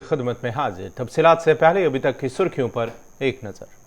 खिदमत में हाजिर। तफसीलात से पहले अभी तक की सुर्खियों पर एक नजर।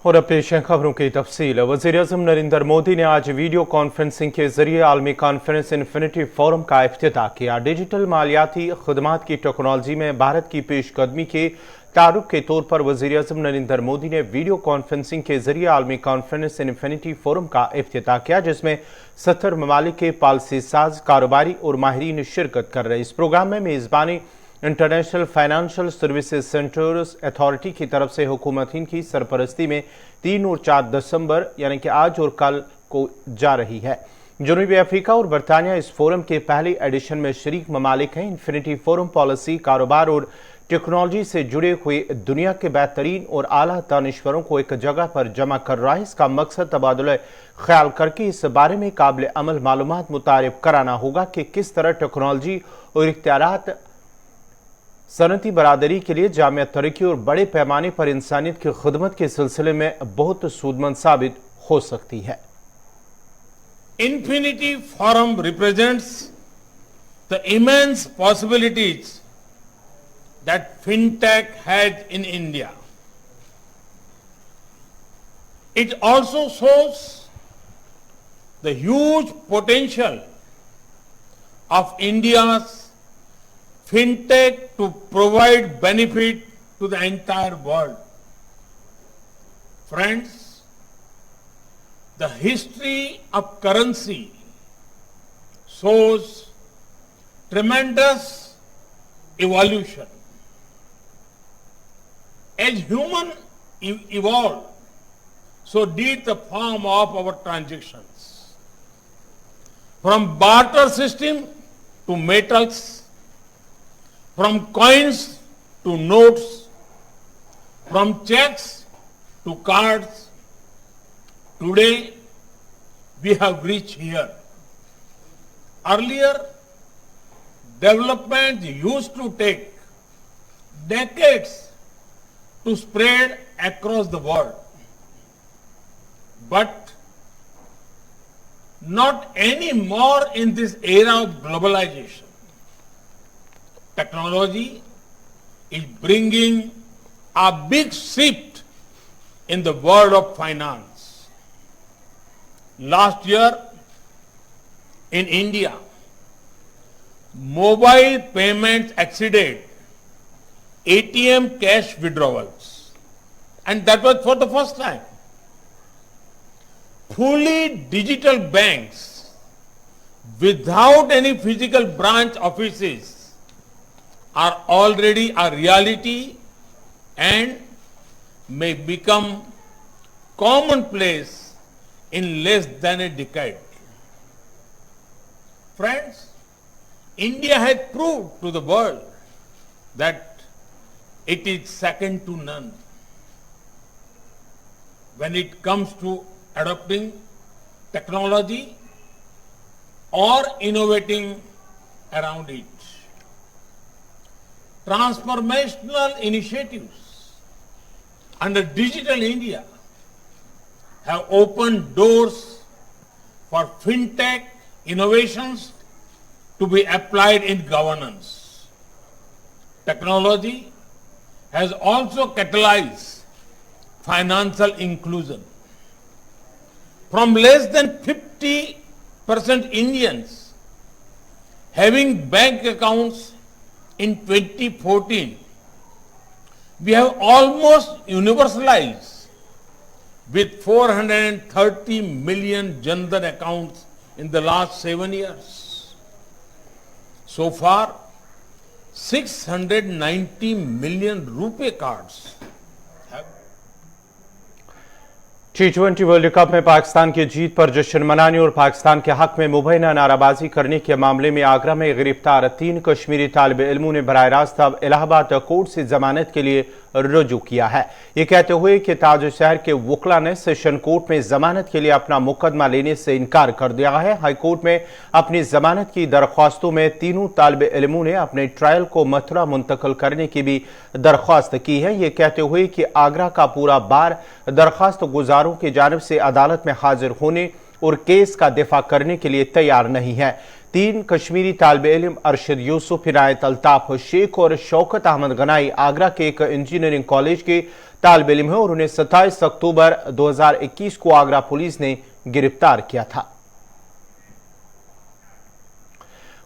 और अब पेश है खबरों की तफसील। वज़ीर-ए-आज़म नरेंद्र मोदी ने आज वीडियो कॉन्फ्रेंसिंग के जरिए आलमी कॉन्फ्रेंस इन्फिनिटी फोरम का इफ्तिताह किया। डिजिटल मालियाती खदमात की टेक्नोलॉजी में भारत की पेशकदमी के तारुफ के तौर पर वज़ीर-ए-आज़म नरेंद्र मोदी ने वीडियो कॉन्फ्रेंसिंग के जरिए आलमी कॉन्फ्रेंस इन्फिनिटी फोरम का इफ्तिताह किया, जिसमें 70 ममालिक के पॉलिसी साज, कारोबारी और माहिरीन शिरकत कर रहे। इस प्रोग्राम में मेज़बानी international financial services centres authority की तरफ से हुकूमत हिंद की सरपरस्ती में 3 और 4 दिसंबर यानी कि आज और कल को जा रही है। जनूबी अफ्रीका और बरतानिया इस फोरम के पहले एडिशन में शरीक ममालिक हैं। इन्फिनिटी फोरम पॉलिसी, कारोबार और टेक्नोलॉजी से जुड़े हुए दुनिया के बेहतरीन और आला दानिश्वरों को एक जगह पर जमा कर रहा है। इसका मकसद तबादला ख्याल करके इस बारे में काबिल अमल मालूमात मुतारिफ कराना होगा कि किस तरह टेक्नोलॉजी और इख्तियारात सनती बरादरी के लिए जामिया तरक्की और बड़े पैमाने पर इंसानियत की खिदमत के सिलसिले में बहुत सूदमंद साबित हो सकती है। Infinity forum represents the immense possibilities that fintech has in India. It also shows the huge potential of India's fintech to provide benefit to the entire world. Friends, the history of currency shows tremendous evolution. As human evolved, so did the form of our transactions. From barter system to metals, from coins to notes, from checks to cards, today we have reached here. Earlier, development used to take decades to spread across the world. But not anymore in this era of globalization. Technology is bringing a big shift in the world of finance. Last year in India, mobile payments exceeded ATM cash withdrawals, and that was for the first time. Fully digital banks without any physical branch offices are already a reality and may become commonplace in less than a decade. Friends, India has proved to the world that it is second to none when it comes to adopting technology or innovating around it. Transformational initiatives under Digital India have opened doors for fintech innovations to be applied in governance. Technology has also catalyzed financial inclusion. From less than 50% Indians having bank accounts in 2014, we have almost universalized with 430 million Jan Dhan accounts in the last 7 years. So far, 690 million RuPay cards have. T20 world cup में पाकिस्तान की जीत पर जश्न मनाने और पाकिस्तान के हक में मुबैना नाराबाजी करने के मामले में आगरा में गिरफ्तार 3 कश्मीरी तालिब इल्मों ने बराह रास्त अब इलाहाबाद कोर्ट से जमानत के लिए रुजू किया है। ये कहते हुए कि ताज शहर के वकला ने सेशन कोर्ट में जमानत के लिए अपना मुकदमा लेने से इनकार कर दिया है। हाई कोर्ट में अपनी जमानत की दरख्वास्तों में तीनों तालिब इल्मों ने अपने ट्रायल को मथुरा मुंतकिल करने की भी दरख्वास्त की है। ये कहते हुए कि आगरा का पूरा बार दरख्वास्त गुजारों की जानिब से अदालत में हाजिर होने और केस का दिफा करने के लिए तैयार नहीं है। 3 कश्मीरी तालिब इल्म अरशद यूसुफ, इनायत अल्ताफ शेख और शौकत अहमद गनाई आगरा के एक इंजीनियरिंग कॉलेज के तालिब इल्म हैं और उन्हें 27 अक्टूबर 2021 को आगरा पुलिस ने गिरफ्तार किया था।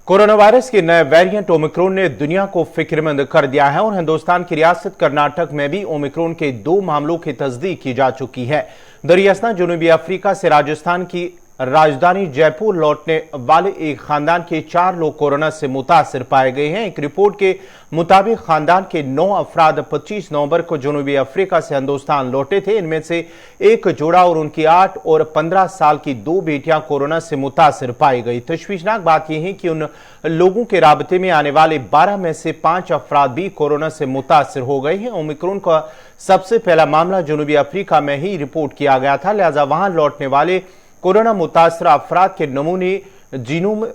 कोरोना वायरस के नए वेरिएंट ओमिक्रॉन ने दुनिया को फिक्रमंद कर दिया है और हिंदुस्तान की रियासत कर्नाटक में भी ओमिक्रॉन के 2 मामलों की तस्दीक की जा चुकी है। दरियासना जनूबी अफ्रीका से राजस्थान की राजधानी जयपुर लौटने वाले एक खानदान के 4 लोग कोरोना से मुतासिर पाए गए हैं। एक रिपोर्ट के मुताबिक खानदान के 9 अफराद 25 नवंबर को जनूबी अफ्रीका से हिंदुस्तान लौटे थे। इनमें से एक जोड़ा और उनकी 8 और 15 साल की 2 बेटियां कोरोना से मुतासिर पाई गई। तशवीशनाक बात यह है कि उन लोगों के राबते में आने वाले 12 में से 5 अफराद भी कोरोना से मुतासिर हो गए हैं। ओमिक्रॉन का सबसे पहला मामला जनूबी अफ्रीका में ही रिपोर्ट किया गया था, लिहाजा वहां लौटने वाले कोरोना मुतासरा अफराद के नमूने जीनोम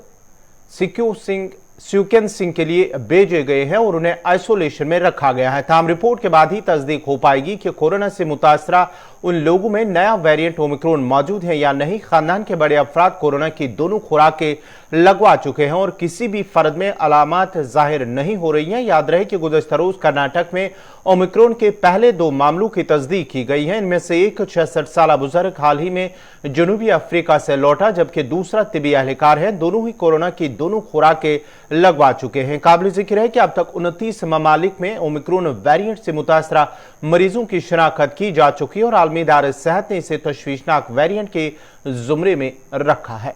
सीक्वेंसिंग के लिए भेजे गए हैं और उन्हें आइसोलेशन में रखा गया है। ताहम रिपोर्ट के बाद ही तस्दीक हो पाएगी कि कोरोना से मुतासरा उन लोगों में नया वेरिएंट ओमिक्रॉन मौजूद है या नहीं। खानदान के बड़े अफराद कोरोना की दोनों खुराकें लगवा चुके हैं और किसी भी फर्द में अलामात जाहिर नहीं हो रही हैं। याद रहे कि गुज़श्ता रोज कर्नाटक में ओमिक्रॉन के पहले 2 मामलों की तस्दीक की गई है। इनमें से एक 66 साल बुजुर्ग हाल ही में जनूबी अफ्रीका से लौटा, जबकि दूसरा तिबी एहलकार है। दोनों ही कोरोना की दोनों खुराकें लगवा चुके हैं। काबिल जिक्र है कि अब तक 29 ममालिक में ओमिक्रॉन वेरिएंट से मुतासरा मरीजों की शनाख्त की जा चुकी है और आलमी इदारे सेहत ने इसे तशवीशनाक वेरिएंट के जुमरे में रखा है।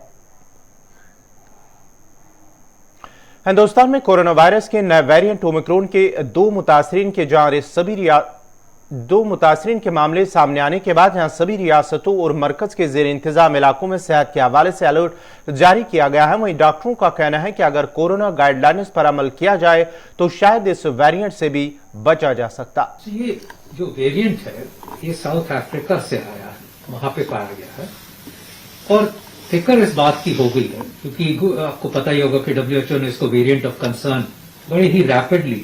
हिंदुस्तान में कोरोना वायरस के नए वेरिएंट ओमिक्रॉन के 2 मुतासरीन के मामले सामने आने के बाद यहां सभी रियासतों और मरकज के जेर इंतजाम इलाकों में सेहत के हवाले से अलर्ट जारी किया गया है। वहीं डॉक्टरों का कहना है कि अगर कोरोना गाइडलाइंस पर अमल किया जाए तो शायद इस वेरिएंट से भी बचा जा सकता। ये जो वेरिएंट है ये साउथ अफ्रीका से आया है, वहां पे पाया गया है और फिक्र इस बात की हो गई है क्योंकि आपको पता ही होगा कि WHO ने इसको वेरिएंट ऑफ कंसर्न बड़े ही रैपिडली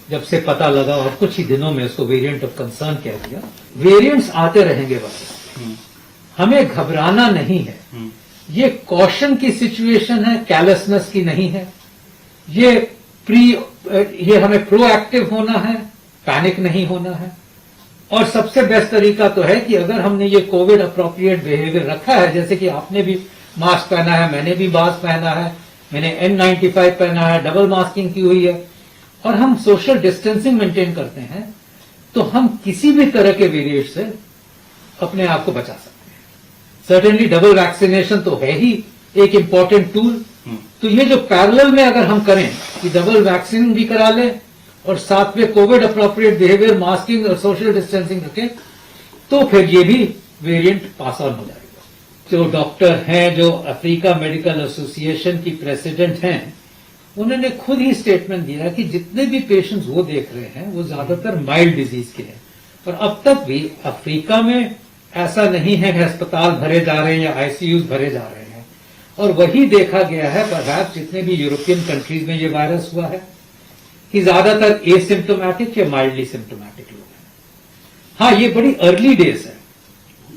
जब से पता लगा और कुछ ही दिनों में इसको वेरिएंट ऑफ कंसर्न कह दिया। वेरिएंट्स आते रहेंगे वायरस, हमें घबराना नहीं है। ये कॉशन की सिचुएशन है, कैलसनेस की नहीं है। ये हमें प्रोएक्टिव होना है, पैनिक नहीं होना है। और सबसे बेस्ट तरीका तो है कि अगर हमने ये कोविड अप्रोप्रिएट बिहेवियर रखा है, जैसे कि आपने भी मास्क पहना है, मैंने भी मास्क पहना है, मैंने N95 पहना है, डबल मास्किंग की हुई है और हम सोशल डिस्टेंसिंग मेंटेन करते हैं, तो हम किसी भी तरह के वेरिएंट से अपने आप को बचा सकते हैं। सर्टेनली डबल वैक्सीनेशन तो है ही एक इंपॉर्टेंट टूल। तो ये जो पैरेलल में अगर हम करें कि डबल वैक्सीन भी करा लें और साथ में कोविड अप्रोप्रिएट बिहेवियर, मास्किंग और सोशल डिस्टेंसिंग रखें, तो फिर ये भी वेरिएंट पास ऑन हो जाएगा। जो डॉक्टर हैं, जो अफ्रीका मेडिकल एसोसिएशन की प्रेसिडेंट हैं, उन्होंने खुद ही स्टेटमेंट दिया कि जितने भी पेशेंट्स वो देख रहे हैं वो ज्यादातर माइल्ड डिजीज के हैं और अब तक भी अफ्रीका में ऐसा नहीं है कि अस्पताल भरे जा रहे हैं या आईसीयूज भरे जा रहे हैं। और वही देखा गया है परहैप्स जितने भी यूरोपियन कंट्रीज में ये वायरस हुआ है कि ज्यादातर एसिम्प्टोमेटिक या माइल्डली सिम्प्टोमेटिक लोग हैं। हाँ, ये बड़ी अर्ली डेज है,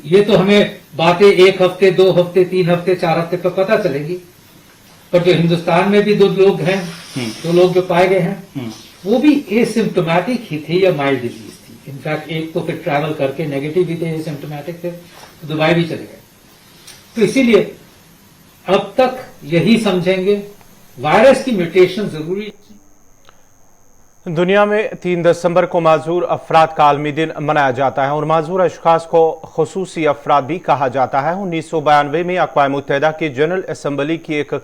ये तो हमें बातें 1 हफ्ते, 2 हफ्ते, 3 हफ्ते, 4 हफ्ते पर पता चलेगी। पर जो हिंदुस्तान में भी 2 लोग हैं, 2 लोग जो पाए गए हैं, वो भी एसिम्टोमेटिक ही थी या माइल्ड डिजीज थी। इनफैक्ट एक तो फिर ट्रैवल करके नेगेटिव भी थे, एसिम्टोमेटिक थे, तो दुबई भी चले गए। तो इसीलिए अब तक यही समझेंगे वायरस की म्यूटेशन जरूरी। दुनिया में 3 दिसंबर को माजूर अफराद का आलमी दिन मनाया जाता है और माजूर अशखास को खुसूसी अफराद भी कहा जाता है। 1992 में अक़वाम मुत्तहिदा की जनरल असम्बली की एक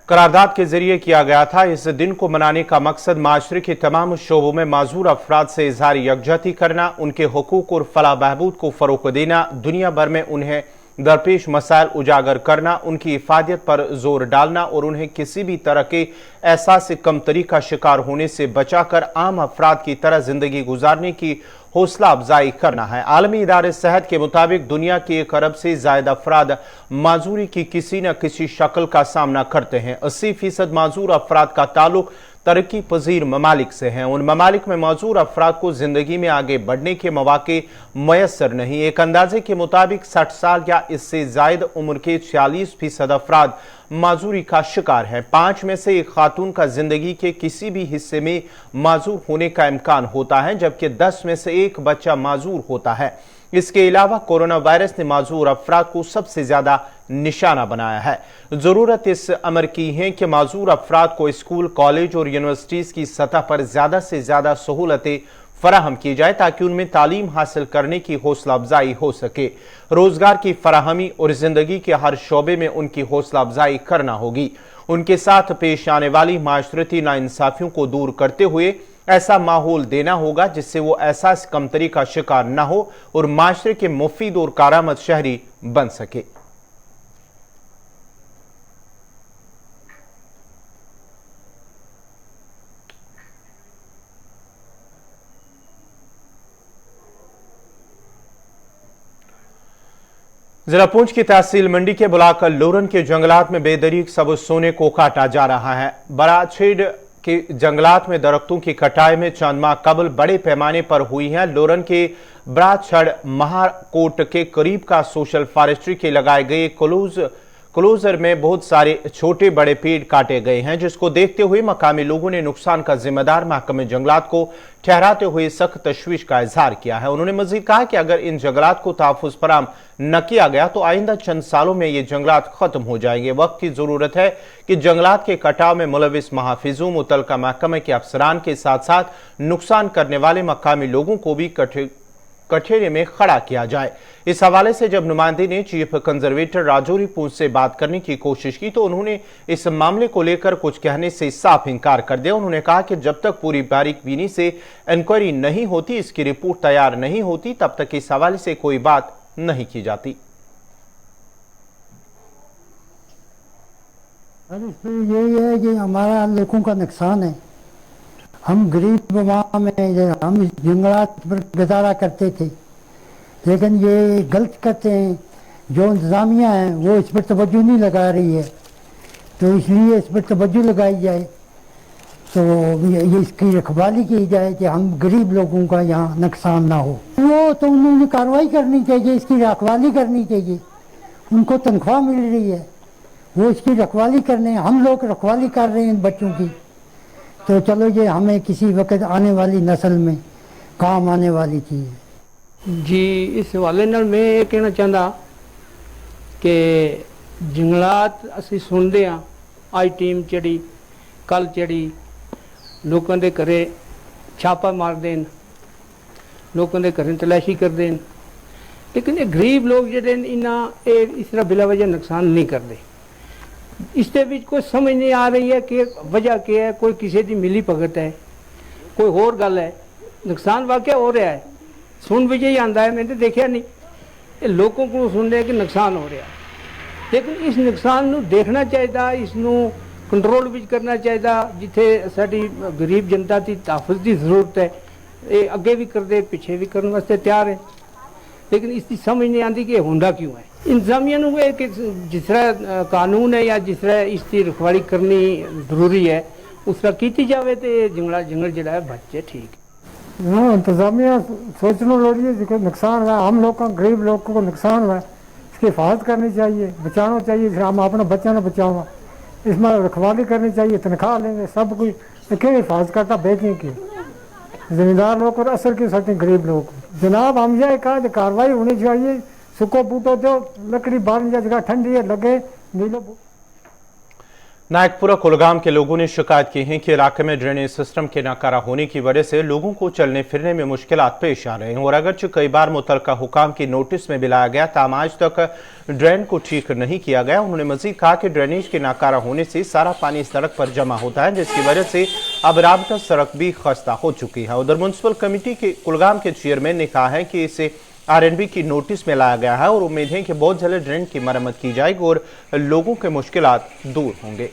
करारदाद के जरिए किया गया था। इस दिन को मनाने का मकसद माशरे के तमाम शोबों में माजूर अफराद से इजहार यकजहती करना, उनके हुकूक और फलाह बहबूद को फरोग़ देना, दुनिया भर में उन्हें दरपेश मसाइल उजागर करना, उनकी हिफाजत पर जोर डालना और उन्हें किसी भी तरह के एहसास कमतरी का शिकार होने से बचाकर आम अफराद की तरह जिंदगी गुजारने की हौसला अफजाई करना है। आलमी इदारे सेहत के मुताबिक दुनिया के 1 अरब से ज्यादा अफराद माजूरी की किसी न किसी शक्ल का सामना करते हैं। 80% माजूर अफराद का ताल्लुक तरक्की पजीर ममालिक से हैं। उन ममालिक में माजूर अफराद को जिंदगी में आगे बढ़ने के मौके मयसर नहीं। एक अंदाजे के मुताबिक 60 साल या इससे जायद उम्र के 46% अफराद माजूरी का शिकार हैं। 5 में से एक खातून का जिंदगी के किसी भी हिस्से में माजूर होने का इम्कान होता है, जबकि 10 में से एक बच्चा माजूर होता है। इसके अलावा कोरोना वायरस ने माजूर अफराद को सबसे ज्यादा निशाना बनाया है। जरूरत इस अमर की है कि माजूर अफराद को स्कूल, कॉलेज और यूनिवर्सिटीज की सतह पर ज्यादा से ज्यादा सहूलतें फराहम की जाए ताकि उनमें तालीम हासिल करने की हौसला अफजाई हो सके। रोजगार की फराहमी और जिंदगी के हर शोबे में उनकी हौसला अफजाई करना होगी। उनके साथ पेश आने वाली माशरती नाइंसाफियों को दूर करते हुए ऐसा माहौल देना होगा जिससे वो एहसास कमतरी का शिकार न हो और माशरे के मुफीद और कारामद शहरी बन सके। जिला पुंछ की तहसील मंडी के ब्लॉक लोरन के जंगलात में बेदरीक सबज सोने को काटा जा रहा है। बराछेड़ के जंगलात में दरख्तों की कटाई में चंद माह कबल बड़े पैमाने पर हुई है। लोरन के बराछड़ महाकोट के करीब का सोशल फॉरेस्ट्री के लगाए गए क्लोजर में बहुत सारे छोटे बड़े पेड़ काटे गए हैं, जिसको देखते हुए मकामी लोगों ने नुकसान का जिम्मेदार महकमे जंगलात को ठहराते हुए सख्त तशवीश का इजहार किया है। उन्होंने मजीद कहा कि अगर इन जंगलात को तहफ़्फ़ुज़ फराहम न किया गया तो आइंदा चंद सालों में ये जंगलात खत्म हो जाएंगे। वक्त की जरूरत है कि जंगलात के कटाव में मुलविस महाफिजों, मुतलका महकमे के अफसरान के साथ साथ नुकसान करने वाले मकामी लोगों को भी कठेरे में खड़ा किया जाए। इस हवाले से जब नुमाइंदे ने चीफ कंजर्वेटर राजौरी पूंछ से बात करने की कोशिश की तो उन्होंने इस मामले को लेकर कुछ कहने से साफ इंकार कर दिया। उन्होंने कहा कि जब तक पूरी बारीक बीनी से इंक्वायरी नहीं होती, इसकी रिपोर्ट तैयार नहीं होती, तब तक इस हवाले से कोई बात नहीं की जाती। यही है कि हमारा लोगों का नुकसान है। हम गरीब वहाँ में हम इस जंगलात पर गुजारा करते थे, लेकिन ये गलत करते हैं। जो इंतज़ामिया है वो इस पर तवज्जो नहीं लगा रही है, तो इसलिए इस पर तवज्जो लगाई जाए, तो ये इसकी रखवाली की जाए कि हम गरीब लोगों का यहाँ नुकसान ना हो। वो तो उन्होंने कार्रवाई करनी चाहिए, इसकी रखवाली करनी चाहिए। उनको तनख्वाह मिल रही है, वो इसकी रखवाली करने, हम लोग रखवाली कर रहे हैं इन बच्चों की, तो चलो ये हमें किसी वक्त आने वाली नस्ल में काम आने वाली चीज़ है। जी, इस हवाले नाल मैं ये कहना चाहता कि जंगलात असी सुनते हाँ, आज टीम चढ़ी, कल चढ़ी, लोगों के घरे छापा मार देन, लोगों के घरें तलाशी कर देन, लेकिन ये गरीब लोग जो इन्ना इस तरह बिला वजह नुकसान नहीं करते। इसके बीच कोई समझ नहीं आ रही है कि वजह क्या है। कोई किसी की मिली भगत है, कोई होर गल है, नुकसान वाकया हो रहा है, सुन भी यही आता है। मैंने देखा नहीं, ये लोगों को सुन रहे कि नुकसान हो रहा है, लेकिन इस नुकसान को देखना चाहिए, इसनों कंट्रोल भी करना चाहिए। जिथे साडी गरीब जनता की तहफ़्फ़ुज़ की जरूरत है, ये अगे भी कर दे, पिछे भी करने वास्ते तैयार है, लेकिन इसकी समझ नहीं आती कि होंदा क्यों है। इंतजामिया कि जिस तरह कानून है या जिस तरह इसकी रखवाली करनी जरूरी है उस तरह की जाए तो जंगल जड़ा है बच्चे ठीक। इंतजामिया सोचना लोड़ी है, जिसको नुकसान हुआ, हम लोग का गरीब लोगों को नुकसान हुआ, इसकी हिफाजत करनी चाहिए, बचाना चाहिए। हम अपने बच्चों ने बचाओ, इसमें रखवाली करनी चाहिए, तनख्वाह लेंगे, सब कुछ क्यों हिफाजत करता बेचने की जमींदार लोग और असर की सकते गरीब लोग को। जनाब हम ये कहा कि कार्रवाई होनी चाहिए, सुखो बूटो जो लकड़ी बांध या जगह ठंडी है लगे नीलो। नायकपुरा कुलगाम के लोगों ने शिकायत की है कि इलाके में ड्रेनेज सिस्टम के नाकारा होने की वजह से लोगों को चलने फिरने में मुश्किलात पेश आ रहे हैं और अगरचे कई बार मुतलका हुकाम की नोटिस में भी लाया गया, ताहम आज तक ड्रेन को ठीक नहीं किया गया। उन्होंने मजीद कहा कि ड्रेनेज के नाकारा होने से सारा पानी सड़क पर जमा होता है, जिसकी वजह से अब राबता सड़क भी खस्ता हो चुकी है। उधर म्यूनसिपल कमेटी के कुलगाम के चेयरमैन ने कहा है कि इसे आरएनबी की नोटिस में लाया गया है और उम्मीद है कि बहुत जल्द ड्रेन की मरम्मत की जाएगी और लोगों के मुश्किलात दूर होंगे।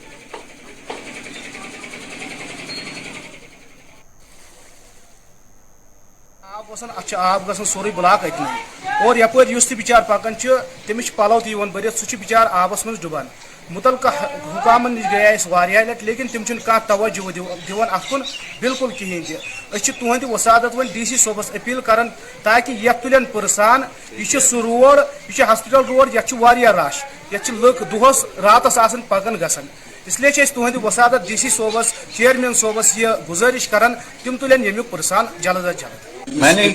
आब गसन सोरे ब्लाक अतन और यपर बिचार पकान तमिस पलव तन भर सह बिचार आबस मज डुबान। मुतलका हुकामन नश गए वारिया लट लेकिन तम कह तवज्जो दिवान अकुन बिल्कुल कहें तुहद वसादत वन DC सोबस अपील करान ताकि ये तुलन पुरसान यह सह रोड यह हॉस्पिटल रोड यह रश यह लुक दोहस रातस आसन पकन गसन, इसलिए तुहद वसादत DC सोबस चेयरमैन सोबस ये गुजारिश करान तम तुलन यमुक पुरसान जल्द अज जल्द। मैंने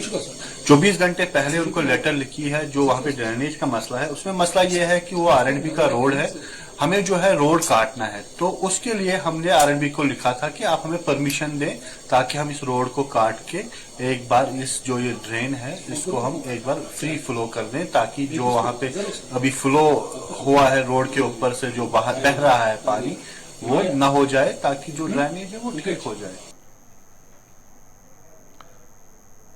24 घंटे पहले उनको लेटर लिखी है जो वहाँ पे ड्रेनेज का मसला है। उसमें मसला ये है कि वो आरएनबी का रोड है, हमें जो है रोड काटना है, तो उसके लिए हमने आरएनबी को लिखा था कि आप हमें परमिशन दें ताकि हम इस रोड को काट के एक बार इस जो ये ड्रेन है इसको हम एक बार फ्री फ्लो कर दें, ताकि जो वहाँ पे अभी फ्लो हुआ है रोड के ऊपर से जो बाहर बह रहा है पानी वो न हो जाए, ताकि जो ड्रेनेज है वो ठीक हो जाए।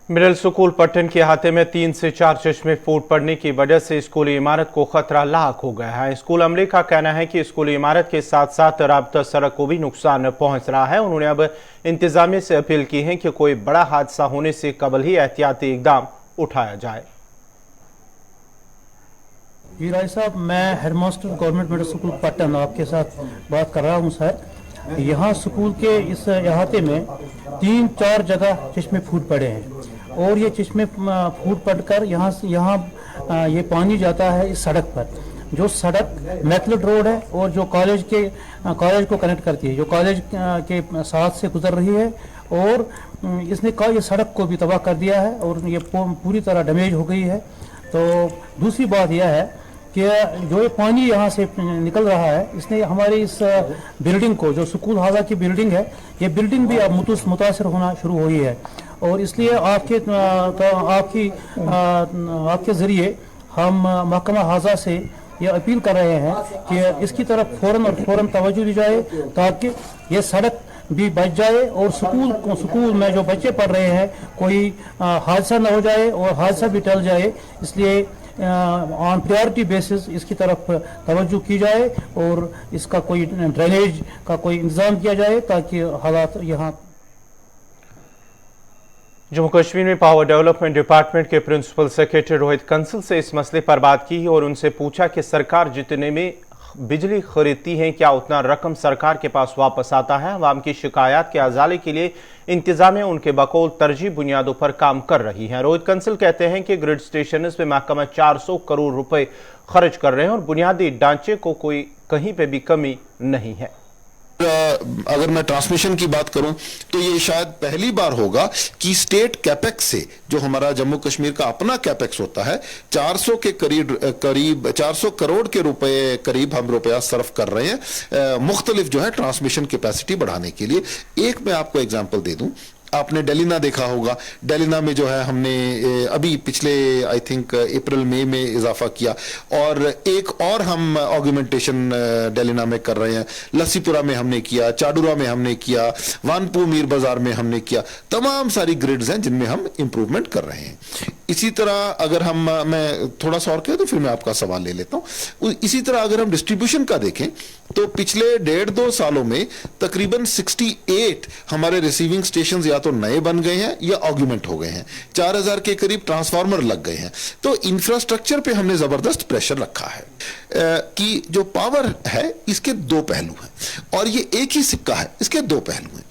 मिडिल स्कूल पट्टन के अहाते में 3 से 4 चश्मे फूट पड़ने की वजह से स्कूली इमारत को खतरा लाक हो गया है। स्कूल अमले का कहना है कि स्कूली इमारत के साथ साथ राबता सड़क को भी नुकसान पहुंच रहा है। उन्होंने अब इंतजामिया से अपील की है कि कोई बड़ा हादसा होने से कबल ही एहतियाती इकदाम उठाया जाए। जी राय साहब, मैं headmaster government middle school Pattan आपके साथ बात कर रहा हूँ सर। यहाँ स्कूल के इस अहाते में 3-4 जगह चश्मे फूट पड़े हैं और ये चश्मे फूट पड़कर यहाँ ये पानी जाता है इस सड़क पर, जो सड़क मैथलेट रोड है और जो कॉलेज को कनेक्ट करती है, जो कॉलेज के साथ से गुजर रही है। और इसने कहा ये सड़क को भी तबाह कर दिया है और ये पूरी तरह डैमेज हो गई है। तो दूसरी बात यह है कि जो ये पानी यहाँ से निकल रहा है इसने हमारी इस बिल्डिंग को, जो स्कूल हाजा की बिल्डिंग है, ये बिल्डिंग भी अब मुतासर होना शुरू हुई है। और इसलिए आपके ज़रिए हम महकमा हाजा से ये अपील कर रहे हैं कि इसकी तरफ फौरन तवज्जो दी जाए ताकि ये सड़क भी बच जाए और स्कूल में जो बच्चे पढ़ रहे हैं कोई हादसा न हो जाए और हादसा भी टल जाए। इसलिए ऑन प्रायोरिटी बेसिस इसकी तरफ तवज्जो की जाए और इसका कोई ड्रेनेज का कोई इंतजाम किया जाए ताकि हालात यहाँ। जम्मू कश्मीर में पावर डेवलपमेंट डिपार्टमेंट के प्रिंसिपल सेक्रेटरी रोहित कंसल से इस मसले पर बात की और उनसे पूछा कि सरकार जितने में बिजली खरीदती है क्या उतना रकम सरकार के पास वापस आता है। अवाम की शिकायत के अजाले के लिए इंतजामिया उनके बकौल तरजीह बुनियादों पर काम कर रही है। रोहित कंसल कहते हैं कि ग्रिड स्टेशन में महकमा 400 करोड़ रुपए खर्च कर रहे हैं और बुनियादी ढांचे को कोई कहीं पे भी कमी नहीं है। अगर मैं ट्रांसमिशन की बात करूं तो ये शायद पहली बार होगा कि स्टेट कैपेक्स से, जो हमारा जम्मू कश्मीर का अपना कैपेक्स होता है, 400 के करीब 400 करोड़ के रुपए करीब हम रुपया सर्व कर रहे हैं मुख्तलिफ जो है ट्रांसमिशन कैपेसिटी बढ़ाने के लिए। एक मैं आपको एग्जांपल दे दूं, आपने डेलिना देखा होगा। डेलिना में जो है हमने अभी पिछले आई थिंक अप्रैल मई में इजाफा किया और एक और हम ऑगमेंटेशन डेलिना में कर रहे हैं। लस्सीपुरा में हमने किया, चाडुरा में हमने किया, वानपू मीर बाजार में हमने किया। तमाम सारी ग्रिड्स हैं जिनमें हम इंप्रूवमेंट कर रहे हैं। इसी तरह अगर मैं थोड़ा सा और कहें तो फिर मैं आपका सवाल ले लेता हूं। इसी तरह अगर हम डिस्ट्रीब्यूशन का देखें तो पिछले 1.5-2 सालों में तकरीबन 68 हमारे रिसीविंग स्टेशन या तो नए बन गए हैं या ऑगमेंट हो गए हैं। 4000 के करीब ट्रांसफार्मर लग गए हैं। तो इंफ्रास्ट्रक्चर पे हमने जबरदस्त प्रेशर रखा है कि जो पावर है इसके 2 पहलू हैं और ये एक ही सिक्का है, इसके 2 पहलू हैं।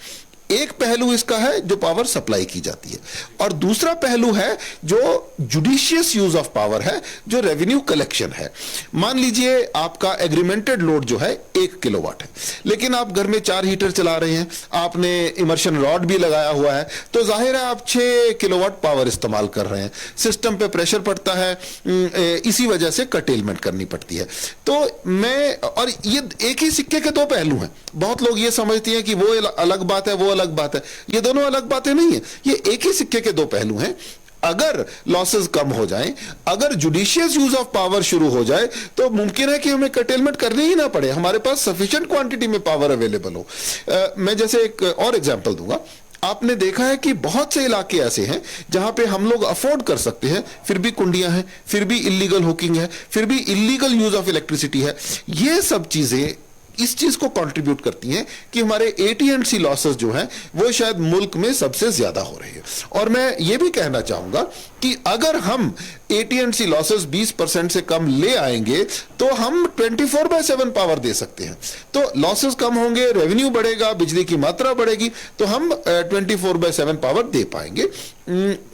एक पहलू इसका है जो पावर सप्लाई की जाती है, और दूसरा पहलू है जो जुडिशियस यूज ऑफ पावर है, जो रेवेन्यू कलेक्शन है। मान लीजिए आपका एग्रीमेंटेड लोड जो है 1 किलोवाट है, लेकिन आप घर में 4 हीटर चला रहे हैं, आपने इमर्शन रॉड भी लगाया हुआ है, तो जाहिर है आप 6 किलोवाट पावर इस्तेमाल कर रहे हैं। सिस्टम पे प्रेशर पड़ता है, इसी वजह से कर्टेलमेंट करनी पड़ती है। तो और ये एक ही सिक्के के दो पहलू हैं। बहुत लोग ये समझते हैं कि वो अलग बात है, वो अलग बात है। ये दोनों अलग बातें नहीं है, ये एक ही सिक्के के दो पहलू हैं। अगर लॉसेस कम हो जाएं, अगर जुडिशियस यूज ऑफ पावर शुरू हो जाए, तो मुमकिन है कि हमें कर्टेलमेंट करनी ही ना पड़े, हमारे पास सफिशिएंट क्वांटिटी में पावर अवेलेबल हो। मैं जैसे एक और एग्जांपल दूंगा। आपने देखा है कि बहुत से इलाके ऐसे हैं जहां पे हम लोग अफोर्ड कर सकते हैं, फिर भी कुंडियां हैं, फिर भी इलीगल हुकिंग है, फिर भी इलीगल यूज ऑफ इलेक्ट्रिसिटी है। ये सब चीजें इस चीज को कंट्रीब्यूट करती हैं कि हमारे AT&C लॉसेस जो हैं वो शायद मुल्क में सबसे ज्यादा हो रही है। और मैं ये भी कहना चाहूंगा कि अगर हम AT&C लॉसेस 20% से कम ले आएंगे तो हम 24/7 पावर दे सकते हैं। तो लॉसेस कम होंगे, रेवेन्यू बढ़ेगा, बिजली की मात्रा बढ़ेगी, तो हम 24/7 पावर दे पाएंगे।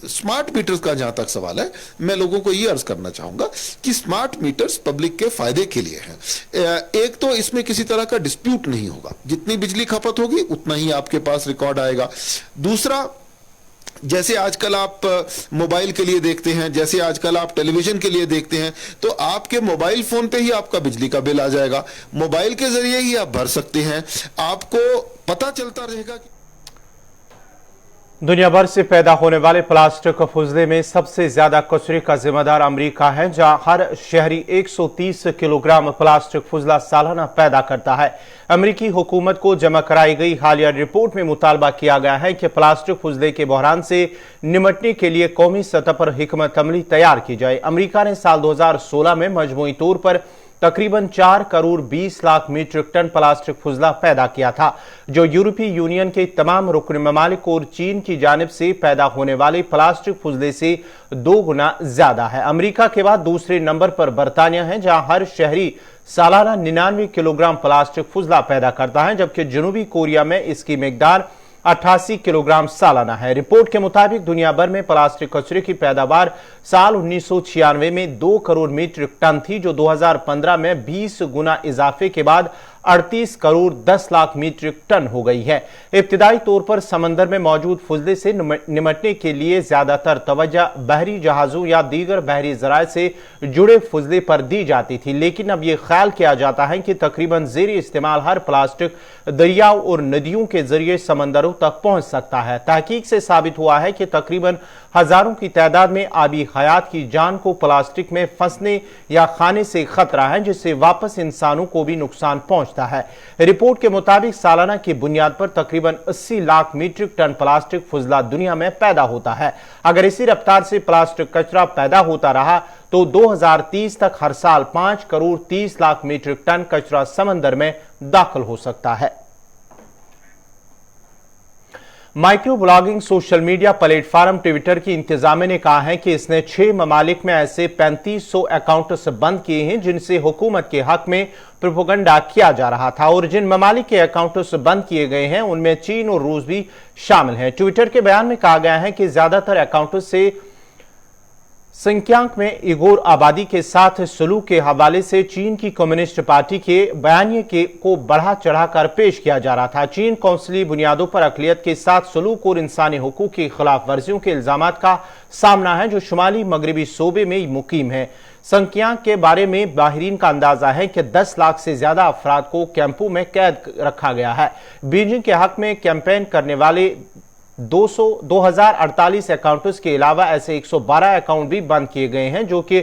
स्मार्ट मीटर्स का जहां तक सवाल है, मैं लोगों को यह अर्ज करना चाहूंगा कि स्मार्ट मीटर्स पब्लिक के फायदे के लिए हैं। एक तो इसमें किसी तरह का डिस्प्यूट नहीं होगा, जितनी बिजली खपत होगी उतना ही आपके पास रिकॉर्ड आएगा। दूसरा, जैसे आजकल आप मोबाइल के लिए देखते हैं, जैसे आजकल आप टेलीविजन के लिए देखते हैं, तो आपके मोबाइल फोन पे ही आपका बिजली का बिल आ जाएगा, मोबाइल के जरिए ही आप भर सकते हैं, आपको पता चलता रहेगा कि दुनिया भर से पैदा होने वाले प्लास्टिक फुजले में सबसे ज्यादा कचरे का जिम्मेदार अमेरिका है, जहां हर शहरी 130 किलोग्राम प्लास्टिक फुजला सालाना पैदा करता है। अमेरिकी हुकूमत को जमा कराई गई हालिया रिपोर्ट में मुतालबा किया गया है कि प्लास्टिक फुजले के बहरान से निपटने के लिए कौमी सतह पर हिकमत अमली तैयार की जाए। अमेरिका ने साल 2016 में मजमूई तौर पर तकरीबन 4 crore 20 lakh metric ton plastic फुजला पैदा किया था, जो यूरोपीय यूनियन के तमाम रुकन ममालिक और चीन की जानिब से पैदा होने वाले प्लास्टिक फुजले से 2 गुना ज्यादा है। अमेरिका के बाद दूसरे नंबर पर बरतानिया है, जहां हर शहरी सालाना 99 किलोग्राम प्लास्टिक फुजला पैदा करता है, जबकि जनूबी कोरिया में इसकी मिकदार 88 किलोग्राम सालाना है। रिपोर्ट के मुताबिक दुनिया भर में प्लास्टिक कचरे की पैदावार साल 1996 में 2 करोड़ मीट्रिक टन थी, जो 2015 में 20 गुना इजाफे के बाद 38 करोड़ 10 लाख मीट्रिक टन हो गई है। इब्तिदाई तौर पर समंदर में मौजूद फुजले से निपटने के लिए ज्यादातर तवज्जो बहरी जहाजों या दीगर बहरी जराए से जुड़े फुजले पर दी जाती थी, लेकिन अब यह ख्याल किया जाता है कि तकरीबन जेर इस्तेमाल हर प्लास्टिक दरियाओं और नदियों के जरिए समंदरों तक पहुंच सकता है। तहकीक से साबित हुआ है कि तकरीबन हजारों की तादाद में आबी हयात की जान को प्लास्टिक में फंसने या खाने से खतरा है, जिससे वापस इंसानों को भी नुकसान पहुंचता है। रिपोर्ट के मुताबिक सालाना की बुनियाद पर तकरीबन 80 लाख मीट्रिक टन प्लास्टिक फुजला दुनिया में पैदा होता है। अगर इसी रफ्तार से प्लास्टिक कचरा पैदा होता रहा तो 2030 तक हर साल 5 करोड़ 30 लाख मीट्रिक टन कचरा समंदर में दाखिल हो सकता है। Micro blogging social media platform Twitter की इंतजामिया ने कहा है कि इसने 6 ममालिक में ऐसे 3500 अकाउंट्स बंद किए हैं जिनसे हुकूमत के हक में प्रोपेगेंडा किया जा रहा था, और जिन ममालिक के अकाउंट्स बंद किए गए हैं उनमें चीन और रूस भी शामिल हैं। ट्विटर के बयान में कहा गया है कि ज्यादातर अकाउंट्स से संख्यांक में इगोर आबादी के साथ सलूक के हवाले से चीन की कम्युनिस्ट पार्टी के बयानिए को बढ़ा चढ़ाकर पेश किया जा रहा था। चीन कौंसली बुनियादों पर अकलियत के साथ सलूक और इंसानी हुकूक की खिलाफ वर्जियों के इल्जामात का सामना है, जो शुमाली मगरबी सूबे में मुकीम है। संख्यांक के बारे में बाहरीन का अंदाजा है कि 10 लाख से ज्यादा अफराद को कैंपों में कैद रखा गया है। बीजिंग के हक में कैंपेन करने वाले 2048 अकाउंट्स के अलावा ऐसे 112 अकाउंट भी बंद किए गए हैं, जो कि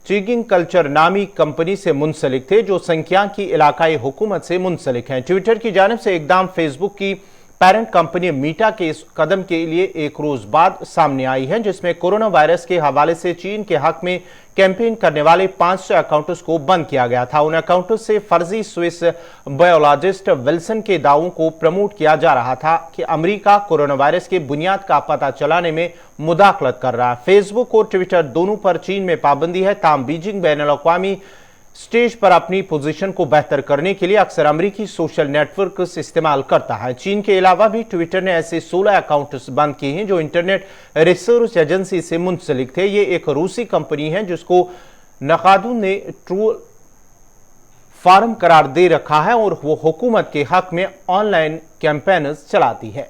चिगिंग कल्चर नामी कंपनी से मुंसलिक थे, जो संख्यांक की इलाकाई हुकूमत से मुंसलिक हैं। ट्विटर की जानिब से इकदाम फेसबुक की पेरेंट कंपनी मीटा के इस कदम के लिए एक रोज बाद सामने आई है, जिसमें कोरोना वायरस के हवाले से चीन के हक में कैंपेन करने वाले 500 अकाउंट्स को बंद किया गया था। उन अकाउंट्स से फर्जी स्विस बायोलॉजिस्ट विल्सन के दावों को प्रमोट किया जा रहा था कि अमेरिका कोरोना वायरस के बुनियाद का पता चलाने में मुदाखलत कर रहा है। फेसबुक और ट्विटर दोनों पर चीन में पाबंदी है, ताहम बीजिंग बैनुल-अक़वामी स्टेज पर अपनी पोजीशन को बेहतर करने के लिए अक्सर अमेरिकी सोशल नेटवर्क्स इस्तेमाल करता है। चीन के अलावा भी ट्विटर ने ऐसे 16 अकाउंट्स बंद किए हैं जो इंटरनेट रिसर्च एजेंसी से मुंसलिक थे। ये एक रूसी कंपनी है जिसको नकादून ने ट्रू फार्म करार दे रखा है और वो हुकूमत के हक में ऑनलाइन कैंपेन्स चलाती है।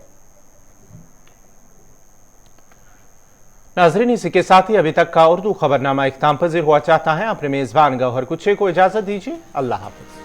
नाज़रीन, इसी के साथ ही अभी तक का उर्दू खबरनामा इख्तिताम पज़ीर हुआ चाहता है। अपने मेजबान गौहर कुछे को इजाजत दीजिए। अल्लाह हाफ़िज़।